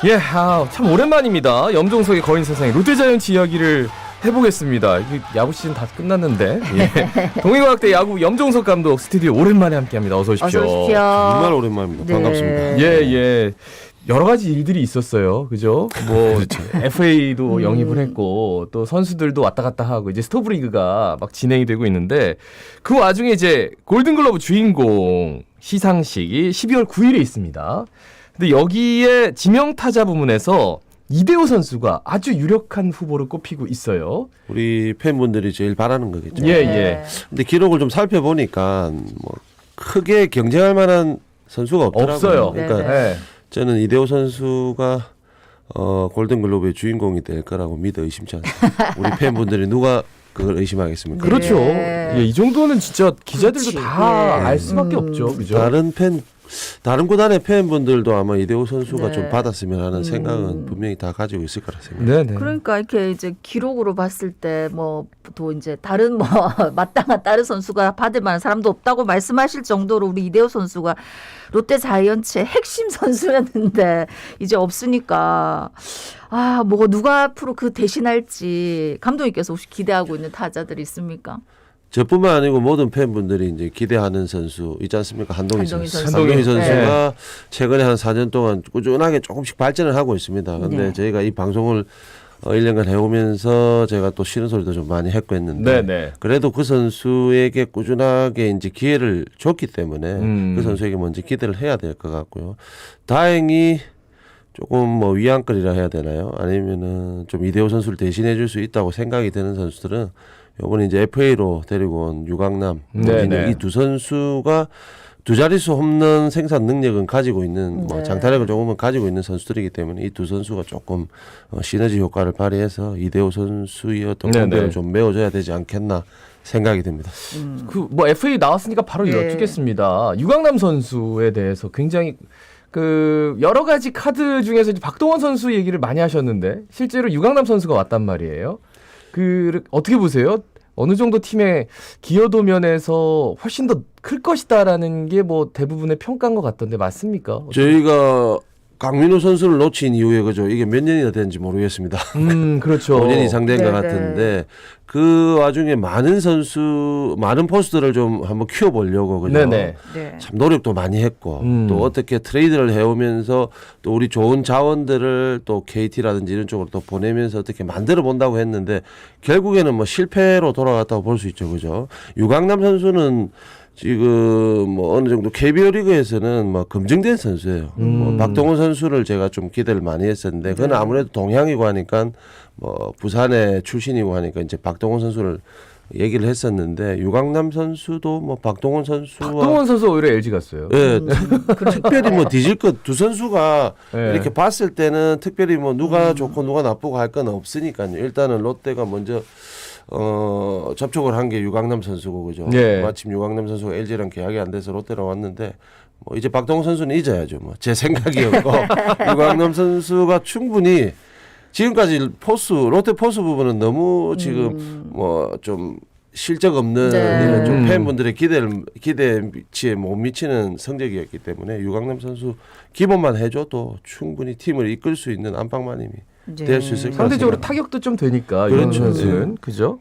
예, 참 오랜만입니다. 염종석의 거인 세상에 롯데자이언츠 이야기를 해보겠습니다. 이게 야구 시즌 다 끝났는데. 예. 동해과학대 야구 염종석 감독 스튜디오 오랜만에 함께합니다. 어서 오십시오. 어서 오십시오. 정말 오랜만입니다. 네. 반갑습니다. 예. 여러 가지 일들이 있었어요. 그죠? 뭐 그렇죠. FA도 영입을 했고 또 선수들도 왔다 갔다 하고 이제 스토브리그가 막 진행이 되고 있는데 그 와중에 이제 골든글러브 주인공 시상식이 12월 9일에 있습니다. 근데 여기에 지명타자 부문에서 이대호 선수가 아주 유력한 후보로 꼽히고 있어요. 우리 팬분들이 제일 바라는 거겠죠. 예. 근데 기록을 좀 살펴보니까 뭐 크게 경쟁할 만한 선수가 없더라고요. 없어요. 그러니까 네. 저는 이대호 선수가 골든글로브의 주인공이 될 거라고 믿어 의심치 않습니다. 우리 팬분들이 누가 그걸 의심하겠습니까? 그렇죠. 네. 이 정도는 진짜 기자들도 그렇지. 다 네. 알 수밖에 없죠. 그죠? 다른 구단의 팬분들도 아마 이대호 선수가 네. 좀 받았으면 하는 생각은 분명히 다 가지고 있을 거라 생각합니다. 네네. 그러니까 이렇게 이제 기록으로 봤을 때 뭐 또 이제 다른 뭐 마땅한 다른 선수가 받을 만한 사람도 없다고 말씀하실 정도로 우리 이대호 선수가 롯데 자이언츠의 핵심 선수였는데 이제 없으니까 뭐 누가 앞으로 그 대신할지 감독님께서 혹시 기대하고 있는 타자들이 있습니까? 저뿐만 아니고 모든 팬분들이 이제 기대하는 선수 있지 않습니까? 한동희 선수. 한동희 선수가 최근에 한 4년 동안 꾸준하게 조금씩 발전을 하고 있습니다. 근데 네. 저희가 이 방송을 1년간 해오면서 제가 또 싫은 소리도 좀 많이 했고 했는데 네네. 그래도 그 선수에게 꾸준하게 이제 기회를 줬기 때문에 그 선수에게 먼저 기대를 해야 될 것 같고요. 다행히 조금 뭐 위안거리라 해야 되나요? 아니면은 좀 이대호 선수를 대신해 줄 수 있다고 생각이 드는 선수들은 요번에 이제 FA로 데리고 온 유강남, 네네. 이 두 선수가 두 자릿수 홈런 생산 능력은 가지고 있는 뭐 네. 장타력을 조금은 가지고 있는 선수들이기 때문에 이 두 선수가 조금 시너지 효과를 발휘해서 이대호 선수의 어떤 네네. 공백을 좀 메워줘야 되지 않겠나 생각이 듭니다. 그 뭐 FA 나왔으니까 바로 네. 여쭙겠습니다. 유강남 선수에 대해서 굉장히 그 여러 가지 카드 중에서 이제 박동원 선수 얘기를 많이 하셨는데 실제로 유강남 선수가 왔단 말이에요. 그 어떻게 보세요? 어느 정도 팀의 기여도 면에서 훨씬 더 클 것이다라는 게 뭐 대부분의 평가인 것 같던데 맞습니까? 저희가 강민호 선수를 놓친 이후에 그죠 이게 몇 년이나 됐는지 모르겠습니다. 그렇죠. 5년 이상 된 것 네네. 같은데 그 와중에 많은 포스들을 좀 한번 키워보려고 그죠. 네네. 네. 참 노력도 많이 했고 또 어떻게 트레이드를 해오면서 또 우리 좋은 자원들을 또 KT라든지 이런 쪽으로 또 보내면서 어떻게 만들어 본다고 했는데 결국에는 뭐 실패로 돌아갔다고 볼 수 있죠, 그죠. 유강남 선수는 지금 뭐 어느 정도 KBO 리그에서는 뭐 검증된 선수예요. 뭐 박동원 선수를 제가 좀 기대를 많이 했었는데 그건 아무래도 동향이고 하니까 뭐 부산의 출신이고 하니까 이제 박동원 선수를 얘기를 했었는데 유강남 선수도 뭐 박동원 선수 오히려 LG 갔어요. 예, 특별히 뭐 뒤질 것 두 선수가 네. 이렇게 봤을 때는 특별히 뭐 누가 좋고 누가 나쁘고 할 건 없으니까요. 일단은 롯데가 먼저 접촉을 한 게 유강남 선수고 그죠. 예. 마침 유강남 선수가 LG랑 계약이 안 돼서 롯데로 왔는데 뭐 이제 박동원 선수는 잊어야죠. 뭐 제 생각이었고 유강남 선수가 충분히 지금까지 롯데 포수 부분은 너무 지금 뭐 좀 실적 없는 네. 이런 좀 팬분들의 기대치에 못 미치는 성적이었기 때문에 유강남 선수 기본만 해줘도 충분히 팀을 이끌 수 있는 안방마님이 네. 될 수 있을 것 상대적으로 같습니다. 타격도 좀 되니까 그렇죠. 유강남 선수는 그죠?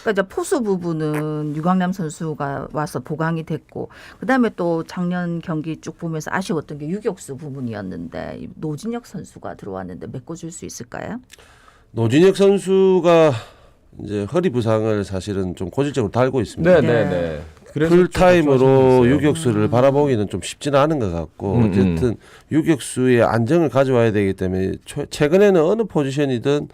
그러니까 이제 포수 부분은 유강남 선수가 와서 보강이 됐고 그다음에 또 작년 경기 쭉 보면서 아쉬웠던 게 유격수 부분이었는데 노진혁 선수가 들어왔는데 메꿔줄 수 있을까요? 노진혁 선수가 이제 허리 부상을 사실은 좀 고질적으로 달고 있습니다. 네네네. 풀타임으로 유격수를 바라보기는 좀 쉽지는 않은 것 같고 어쨌든 유격수의 안정을 가져와야 되기 때문에 최근에는 어느 포지션이든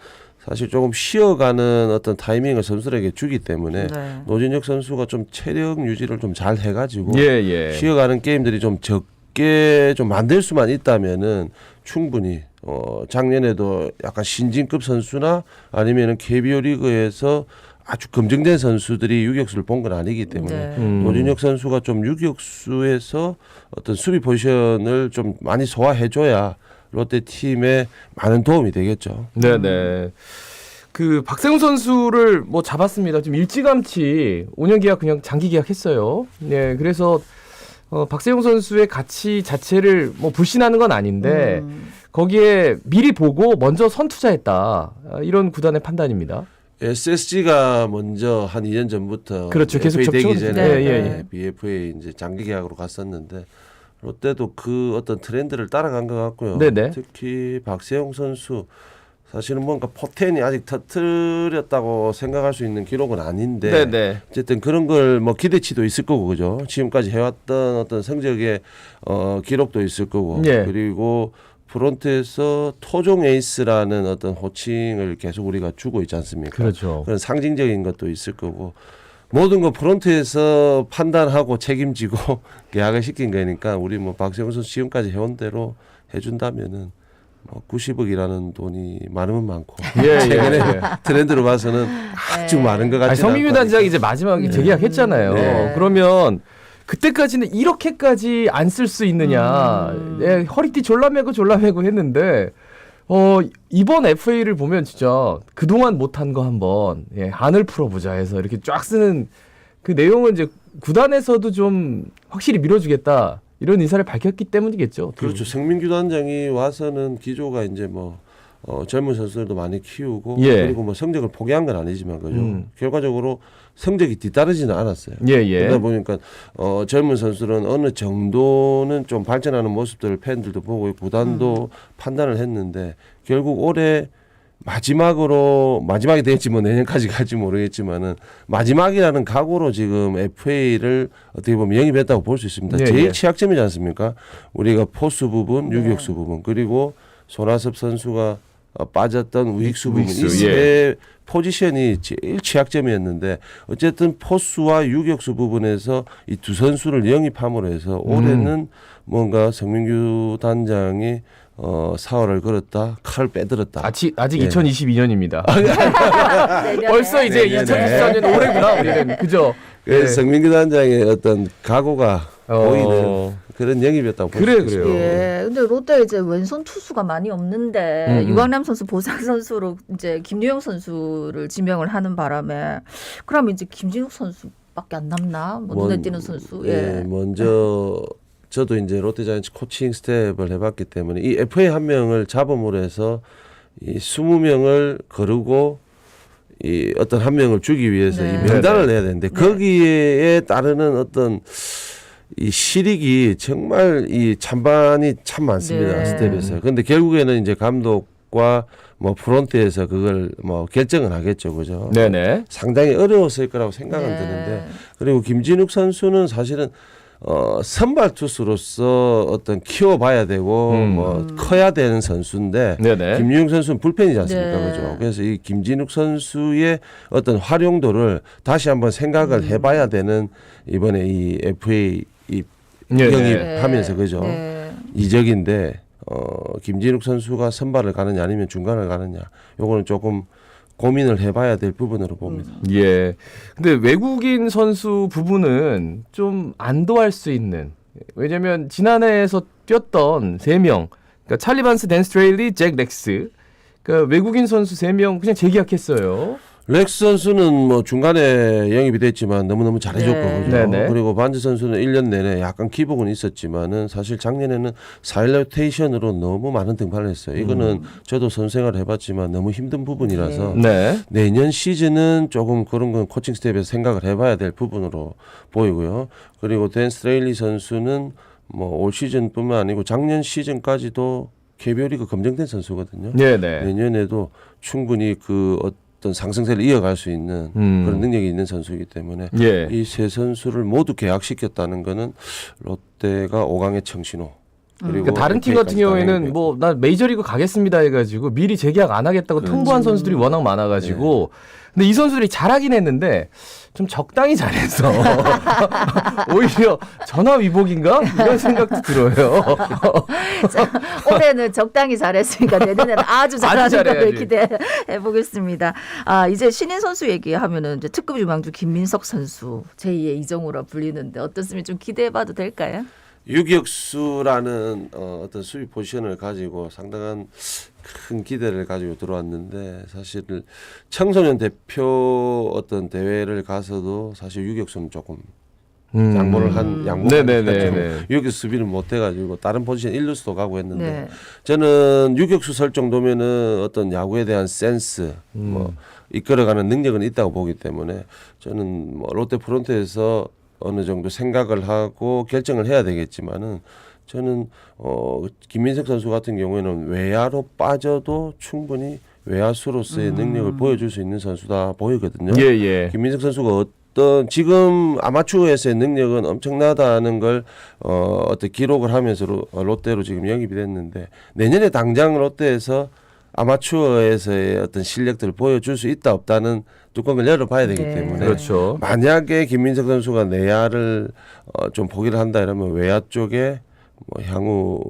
사실 조금 쉬어가는 어떤 타이밍을 선수들에게 주기 때문에 네. 노진혁 선수가 좀 체력 유지를 좀 잘 해가지고 예. 쉬어가는 게임들이 좀 적게 좀 만들 수만 있다면은 충분히 작년에도 약간 신진급 선수나 아니면은 KBO 리그에서 아주 검증된 선수들이 유격수를 본 건 아니기 때문에 네. 노진혁 선수가 좀 유격수에서 어떤 수비 포지션을 좀 많이 소화해줘야 롯데 팀에 많은 도움이 되겠죠. 네네. 그 박세웅 선수를 뭐 잡았습니다. 좀 일찌감치 5년 계약 그냥 장기 계약했어요. 네, 그래서 박세웅 선수의 가치 자체를 뭐 불신하는 건 아닌데 거기에 미리 보고 먼저 선투자했다. 이런 구단의 판단입니다. SSG가 먼저 한 2년 전부터 그렇죠. 계속 FA 되기 접촉을 전에 네, 예. BFA 이제 장기 계약으로 갔었는데 롯데도 그 어떤 트렌드를 따라간 것 같고요. 네네. 특히 박세용 선수 사실은 뭔가 포텐이 아직 터뜨렸다고 생각할 수 있는 기록은 아닌데 네네. 어쨌든 그런 걸 뭐 기대치도 있을 거고 그죠. 지금까지 해왔던 어떤 성적의 기록도 있을 거고 예. 그리고 프론트에서 토종 에이스라는 어떤 호칭을 계속 우리가 주고 있지 않습니까? 그렇죠. 그런 상징적인 것도 있을 거고 모든 거 프론트에서 판단하고 책임지고 계약을 시킨 거니까 우리 뭐 박세웅 선수 지금까지 해온 대로 해준다면은 뭐 90억이라는 돈이 많으면 많고 예, 최근에 예. 트렌드로 봐서는 아주 많은 것 아니, 같지 성민규 단장이 이제 마지막에 재계약했잖아요. 네. 그러면 그때까지는 이렇게까지 안 쓸 수 있느냐. 예, 허리띠 졸라매고 했는데 이번 FA를 보면 진짜 그동안 못한 거 한번 한을 풀어보자 해서 이렇게 쫙 쓰는 그 내용은 이제 구단에서도 좀 확실히 밀어주겠다 이런 의사를 밝혔기 때문이겠죠. 그렇죠. 성민규 단장이 와서는 기조가 이제 뭐 젊은 선수들도 많이 키우고 예. 그리고 뭐 성적을 포기한 건 아니지만 그죠. 결과적으로 성적이 뒤따르지는 않았어요. 예. 그러다 보니까 젊은 선수는 어느 정도는 좀 발전하는 모습들을 팬들도 보고 있고 구단도 판단을 했는데 결국 올해 마지막이 될지 뭐 내년까지 갈지 모르겠지만은 마지막이라는 각오로 지금 FA를 어떻게 보면 영입했다고 볼 수 있습니다. 예, 제일 예. 취약점이지 않습니까? 우리가 포수 부분, 네. 유격수 부분 그리고 손아섭 선수가 빠졌던 우익수 부분 우익수, 이 세 포지션이 제일 취약점이었는데 어쨌든 포수와 유격수 부분에서 이 두 선수를 영입함으로 해서 올해는 뭔가 성민규 단장이 사활을 걸었다, 칼을 빼들었다. 아직 예. 2022년입니다. 내년에. 벌써 이제 내년에. 2024년 올해구나 우리는. 그죠? 그래서 네. 성민규 단장의 어떤 각오가 어. 보이는 그런 영입이었다고 볼 그래요, 수 있어요. 그래요. 예, 근데 롯데 이제 왼손 투수가 많이 없는데 유강남 선수 보상 선수로 이제 김유영 선수를 지명을 하는 바람에 그럼 이제 김진욱 선수밖에 안 남나? 뭐 눈에 띄는 선수. 예. 먼저 저도 이제 롯데자이언츠 코칭 스텝을 해봤기 때문에 이 FA 한 명을 잡음으로 해서 이 20명을 거르고 이 어떤 한 명을 주기 위해서 네. 이 명단을 내야 되는데 거기에 따르는 어떤 이 실익이 정말 이 찬반이 참 많습니다. 네. 스텝에서. 근데 결국에는 이제 감독과 뭐 프론트에서 그걸 뭐 결정을 하겠죠, 그죠? 네네. 상당히 어려웠을 거라고 생각은 네. 드는데 그리고 김진욱 선수는 사실은 선발 투수로서 어떤 키워봐야 되고 뭐 커야 되는 선수인데 네네. 김유영 선수는 불펜이지 않습니까, 네. 그죠? 그래서 이 김진욱 선수의 어떤 활용도를 다시 한번 생각을 해봐야 되는 이번에 이 FA 이 네네. 영입하면서 그죠? 네. 이적인데 김진욱 선수가 선발을 가느냐 아니면 중간을 가느냐 요거는 조금 고민을 해봐야 될 부분으로 봅니다. 예. 근데 외국인 선수 부분은 좀 안도할 수 있는. 왜냐면 지난해에서 뛰었던 3명. 그러니까 찰리 반스, 댄 스트레일리, 잭 렉스. 그러니까 외국인 선수 3명 그냥 재계약했어요. 렉스 선수는 뭐 중간에 영입이 됐지만 너무너무 잘해줬고 네. 그죠? 네네. 그리고 반지 선수는 1년 내내 약간 기복은 있었지만은 사실 작년에는 4일 로테이션으로 너무 많은 등판을 했어요. 이거는 저도 선생활을 해봤지만 너무 힘든 부분이라서 네. 내년 시즌은 조금 그런 건 코칭 스텝에서 생각을 해봐야 될 부분으로 보이고요. 그리고 댄 스트레일리 선수는 뭐 올 시즌뿐만 아니고 작년 시즌까지도 KBO 리그 검증된 선수거든요. 네네. 내년에도 충분히 그 어떤 상승세를 이어갈 수 있는 그런 능력이 있는 선수이기 때문에 예. 이 세 선수를 모두 계약시켰다는 거는 롯데가 5강의 청신호 그리고 그러니까 다른 팀 같은 FA 까지 경우에는 당연히 뭐 나 메이저리그 가겠습니다 해가지고 미리 재계약 안 하겠다고 통보한 선수들이 워낙 많아가지고 근데 이 선수들이 잘하긴 했는데 좀 적당히 잘해서 오히려 전화위복인가 이런 생각도 들어요. 자, 올해는 적당히 잘했으니까 내년에는 아주 잘하는 걸 잘해야지. 기대해 보겠습니다. 아, 이제 신인 선수 얘기하면은 이제 특급 유망주 김민석 선수 제2의 이정우라 불리는데 어떻습니까? 좀 기대해 봐도 될까요? 유격수라는 어떤 수비 포지션을 가지고 상당한 큰 기대를 가지고 들어왔는데 사실 청소년 대표 어떤 대회를 가서도 사실 유격수는 조금 양보를 한 네네네. 유격수 수비를 못 해가지고 다른 포지션 일루수도 가고 했는데 네. 저는 유격수 설 정도면은 어떤 야구에 대한 센스, 뭐 이끌어가는 능력은 있다고 보기 때문에 저는 뭐 롯데 프론트에서 어느 정도 생각을 하고 결정을 해야 되겠지만은 저는 김민석 선수 같은 경우에는 외야로 빠져도 충분히 외야수로서의 능력을 보여줄 수 있는 선수다 보이거든요. 예. 김민석 선수가 어떤 지금 아마추어에서의 능력은 엄청나다는 걸 어떤 기록을 하면서 롯데로 지금 영입이 됐는데 내년에 당장 롯데에서 아마추어에서의 어떤 실력들을 보여줄 수 있다 없다는 뚜껑을 열어봐야 되기 네. 때문에 그렇죠. 만약에 김민석 선수가 내야를 좀 포기를 한다 이러면 외야 쪽에 뭐 향후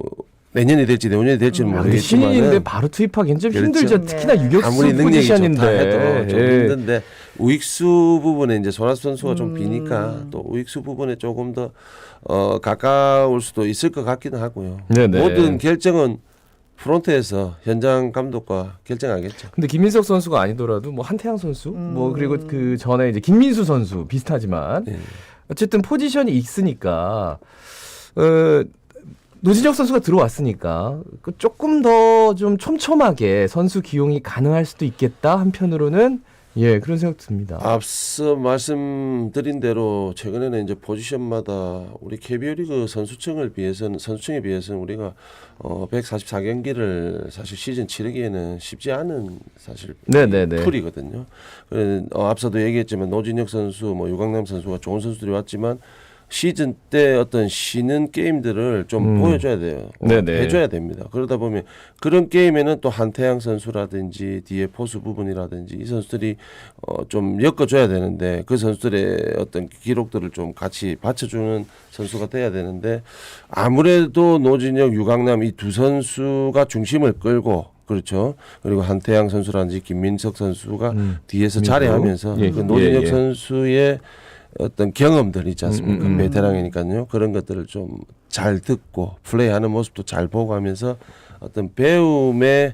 내년이 될지 내후년이 될지는 근데 모르겠지만 신인인데 바로 투입하기는 좀 그렇죠. 힘들죠. 네. 특히나 유격수 아무리 능력이 좋다 포지션인데. 해도 좀 예. 힘든데 우익수 부분에 이제 손아섭 선수가 좀 비니까 또 우익수 부분에 조금 더 가까울 수도 있을 것 같기는 하고요. 네네. 모든 결정은 프론트에서 현장 감독과 결정하겠죠. 근데 김민석 선수가 아니더라도 뭐 한태양 선수, 뭐 그리고 그 전에 이제 김민수 선수 비슷하지만 네. 어쨌든 포지션이 있으니까 노진혁 선수가 들어왔으니까 그 조금 더 좀 촘촘하게 선수 기용이 가능할 수도 있겠다. 한편으로는 예 그런 생각 듭니다. 앞서 말씀드린 대로 최근에는 이제 포지션마다 우리 KBO 리그 선수층에 비해서는 우리가 144경기를 사실 시즌 치르기에는 쉽지 않은 사실 네네네. 풀이거든요. 앞서도 얘기했지만 노진혁 선수, 뭐 유강남 선수가 좋은 선수들이 왔지만 시즌 때 어떤 쉬는 게임들을 좀 보여줘야 돼요. 네네. 해줘야 됩니다. 그러다 보면 그런 게임에는 또 한태양 선수라든지 뒤에 포수 부분이라든지 이 선수들이 좀 엮어줘야 되는데 그 선수들의 어떤 기록들을 좀 같이 받쳐주는 선수가 돼야 되는데 아무래도 노진혁, 유강남 이 두 선수가 중심을 끌고 그렇죠. 그리고 한태양 선수라든지 김민석 선수가 뒤에서 자리하면서 예, 그 노진혁 예. 선수의 어떤 경험들 있지 않습니까? 베테랑이니까요. 그런 것들을 좀 잘 듣고 플레이하는 모습도 잘 보고 하면서 어떤 배움의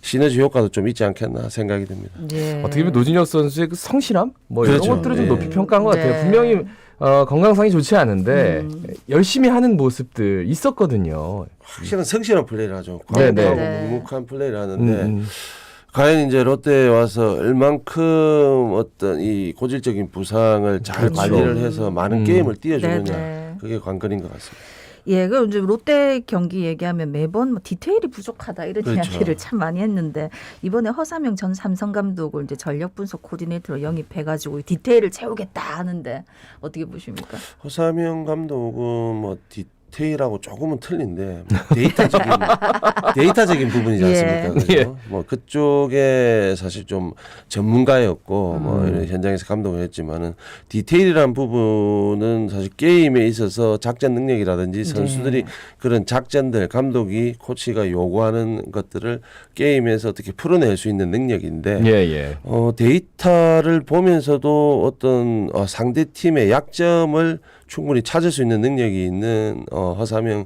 시너지 효과도 좀 있지 않겠나 생각이 듭니다. 예. 어떻게 보면 노진혁 선수의 그 성실함 뭐 그렇죠. 이런 것들을 좀 예. 높이 평가한 것 같아요. 네. 분명히 건강상이 좋지 않은데 열심히 하는 모습들 있었거든요. 확실한 성실한 플레이를 하죠. 네, 과묵하고 네. 묵묵한 플레이를 하는데 음. 과연 이제 롯데에 와서 얼만큼 어떤 이 고질적인 부상을 잘 그렇죠. 관리를 해서 많은 게임을 띄워주느냐 네네. 그게 관건인 것 같습니다. 예, 그 이제 롯데 경기 얘기하면 매번 뭐 디테일이 부족하다 이런 그렇죠. 이야기를 참 많이 했는데 이번에 허삼영 전 삼성 감독을 이제 전력 분석 코디네이터로 영입해가지고 디테일을 채우겠다 하는데 어떻게 보십니까? 허삼영 감독은 뭐 디테일하고 조금은 틀린데 데이터적인 부분이지 않습니까? 예. 그죠? 뭐 그쪽에 사실 좀 전문가였고 뭐 이런 현장에서 감독을 했지만은 디테일이란 부분은 사실 게임에 있어서 작전 능력이라든지 선수들이 그런 작전들 감독이 코치가 요구하는 것들을 게임에서 어떻게 풀어낼 수 있는 능력인데 예. 데이터를 보면서도 어떤 상대 팀의 약점을 충분히 찾을 수 있는 능력이 있는 허삼영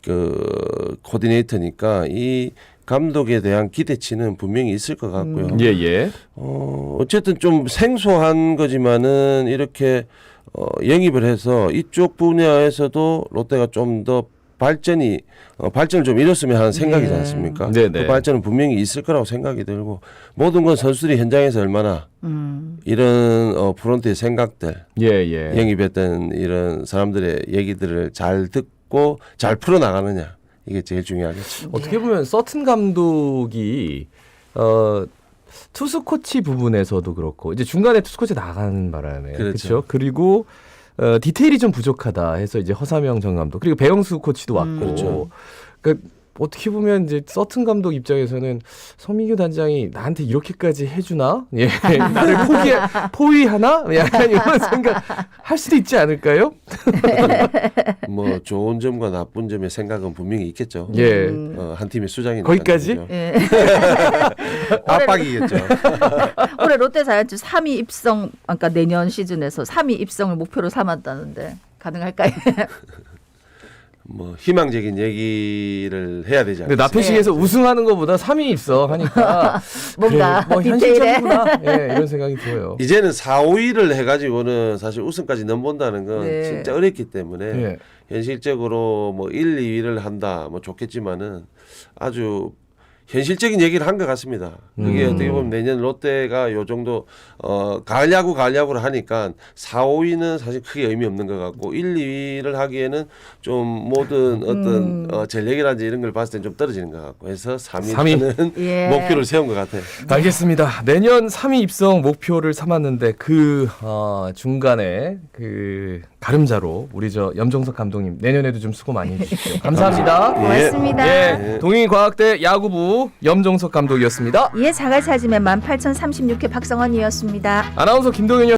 그 코디네이터니까 이 감독에 대한 기대치는 분명히 있을 것 같고요. 예. 어쨌든 좀 생소한 거지만은 이렇게 영입을 해서 이쪽 분야에서도 롯데가 좀 더 발전을 좀 이뤘으면 하는 생각이지 않습니까? 네네. 그 발전은 분명히 있을 거라고 생각이 들고 모든 건 선수들이 현장에서 얼마나 이런 프론트의 생각들 예. 영입했던 이런 사람들의 얘기들을 잘 듣고 잘 풀어나가느냐 이게 제일 중요하겠죠. 어떻게 보면 서튼 감독이 투수 코치 부분에서도 그렇고 이제 중간에 투수 코치 나가는 바람에 그렇죠. 그렇죠. 그리고 디테일이 좀 부족하다 해서 이제 허삼영 전 감독 그리고 배영수 코치도 왔고 그렇죠. 그러니까 어떻게 보면 이제 서튼 감독 입장에서는 서민규 단장이 나한테 이렇게까지 해주나? 예, 나를 포위하나? 약간 이런 생각 할 수도 있지 않을까요? 뭐 좋은 점과 나쁜 점의 생각은 분명히 있겠죠. 예. 한 팀의 수장이니까 거기까지? 그죠? 예. 압박이겠죠. 올해 롯데 자이언츠 3위 입성, 아까 내년 시즌에서 3위 입성을 목표로 삼았다는데 가능할까요? 뭐 희망적인 얘기를 해야 되지 근데 않겠습니까? 나표식에서 우승하는 것보다 3위 입성하니까 뭔가 그래, 뭐 디테일해. 현실적이구나. 예, 이런 생각이 들어요. 이제는 4, 5위를 해가지고는 사실 우승까지 넘본다는 건 네. 진짜 어렵기 때문에 예. 현실적으로 뭐 1, 2위를 한다 뭐 좋겠지만은 아주 현실적인 얘기를 한 것 같습니다. 그게 어떻게 보면 내년 롯데가 요 정도 가을 야구를 하니까 4, 5위는 사실 크게 의미 없는 것 같고 1, 2위를 하기에는 좀 모든 어떤 전력이라든지 이런 걸 봤을 땐 좀 떨어지는 것 같고 해서 3위는 예. 목표를 세운 것 같아요. 알겠습니다. 내년 3위 입성 목표를 삼았는데 그 중간에 그 가름자로 우리 저 염정석 감독님 내년에도 좀 수고 많이 해주십시오. 감사합니다. 고맙습니다. 예, 동인과학대 야구부 염정석 감독이었습니다. 예, 자가 찾으면 18,036회 박성원이었습니다. 아나운서 김동현이었습니다.